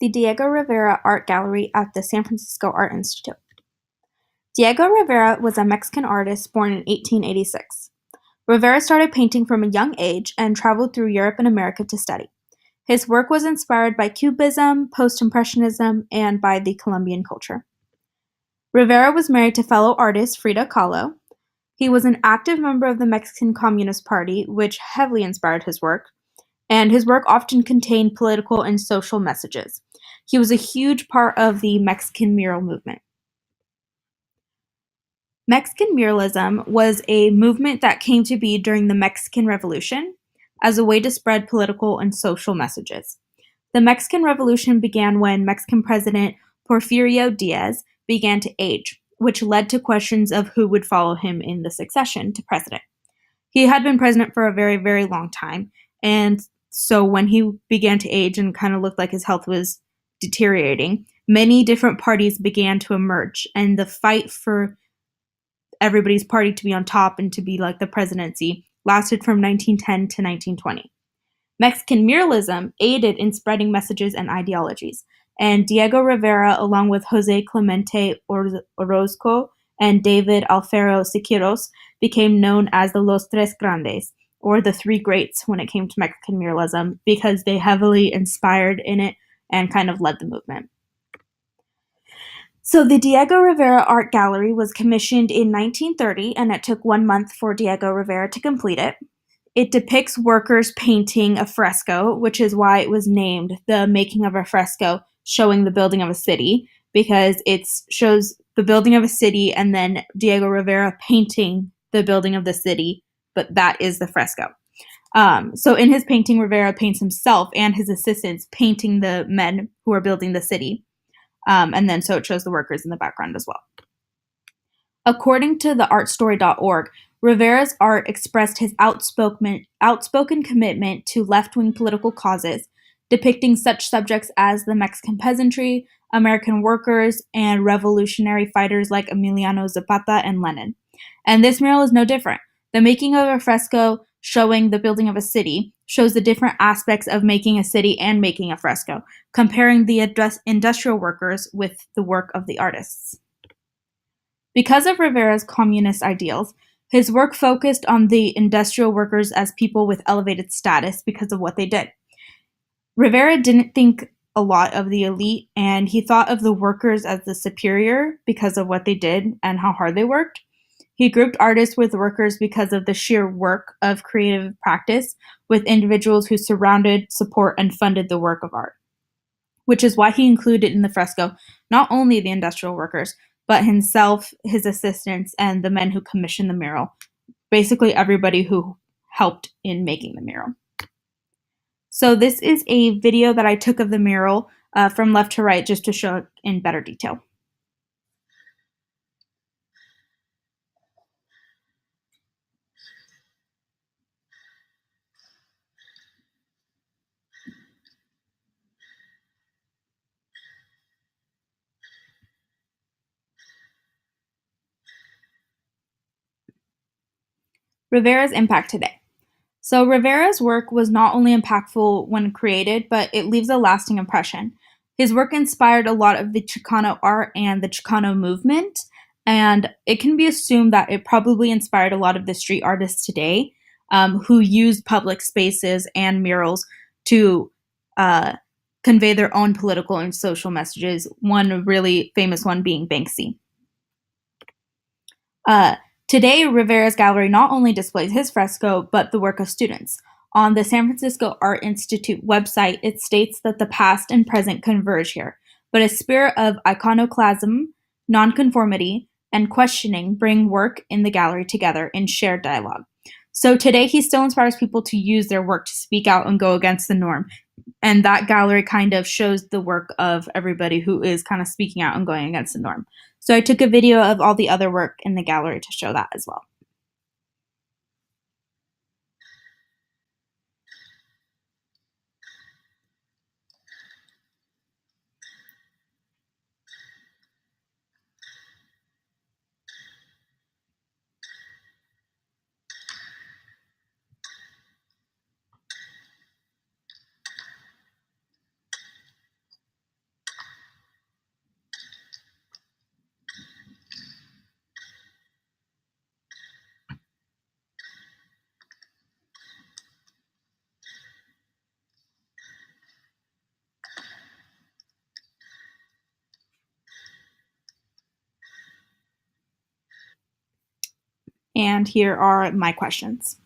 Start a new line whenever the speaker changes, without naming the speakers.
the Diego Rivera Art Gallery at the San Francisco Art Institute. Diego Rivera was a Mexican artist born in 1886. Rivera started painting from a young age and traveled through Europe and America to study. His work was inspired by Cubism, Post-Impressionism, and by the Colombian culture. Rivera was married to fellow artist Frida Kahlo. He was an active member of the Mexican Communist Party, which heavily inspired his work, and his work often contained political and social messages. He was a huge part of the Mexican mural movement. Mexican muralism was a movement that came to be during the Mexican Revolution as a way to spread political and social messages. The Mexican Revolution began when Mexican President Porfirio Diaz began to age, which led to questions of who would follow him in the succession to president. He had been president for a very, very long time, and so when he began to age and kind of looked like his health was deteriorating, many different parties began to emerge, and the fight for everybody's party to be on top and to be like the presidency lasted from 1910 to 1920. Mexican muralism aided in spreading messages and ideologies, and Diego Rivera, along with Jose Clemente Orozco and David Alfaro Siqueiros, became known as the Los Tres Grandes, or the Three Greats, when it came to Mexican muralism, because they heavily inspired in it and kind of led the movement. So the Diego Rivera Art Gallery was commissioned in 1930, and it took 1 month for Diego Rivera to complete it. It depicts workers painting a fresco, which is why it was named The Making of a Fresco, showing the building of a city, because it shows the building of a city and then Diego Rivera painting the building of the city, but that is the fresco. So in his painting, Rivera paints himself and his assistants painting the men who are building the city. And then so it shows the workers in the background as well. According to the artstory.org, Rivera's art expressed his outspoken commitment to left-wing political causes, depicting such subjects as the Mexican peasantry, American workers, and revolutionary fighters like Emiliano Zapata and Lenin. And this mural is no different. The Making of a Fresco, showing the building of a city, shows the different aspects of making a city and making a fresco, comparing the industrial workers with the work of the artists. Because of Rivera's communist ideals, his work focused on the industrial workers as people with elevated status because of what they did. Rivera didn't think a lot of the elite, and he thought of the workers as the superior because of what they did and how hard they worked. He grouped artists with workers because of the sheer work of creative practice with individuals who surrounded, support, and funded the work of art, which is why he included in the fresco not only the industrial workers, but himself, his assistants, and the men who commissioned the mural, basically everybody who helped in making the mural. So this is a video that I took of the mural from left to right just to show it in better detail. Rivera's impact today. So Rivera's work was not only impactful when created, but it leaves a lasting impression. His work inspired a lot of the Chicano art and the Chicano movement, and it can be assumed that it probably inspired a lot of the street artists today who use public spaces and murals to convey their own political and social messages, one really famous one being Banksy. Today, Rivera's gallery not only displays his fresco, but the work of students. On the San Francisco Art Institute website, it states that the past and present converge here, but a spirit of iconoclasm, nonconformity, and questioning bring work in the gallery together in shared dialogue. So today, he still inspires people to use their work to speak out and go against the norm. And that gallery kind of shows the work of everybody who is kind of speaking out and going against the norm. So I took a video of all the other work in the gallery to show that as well. And here are my questions.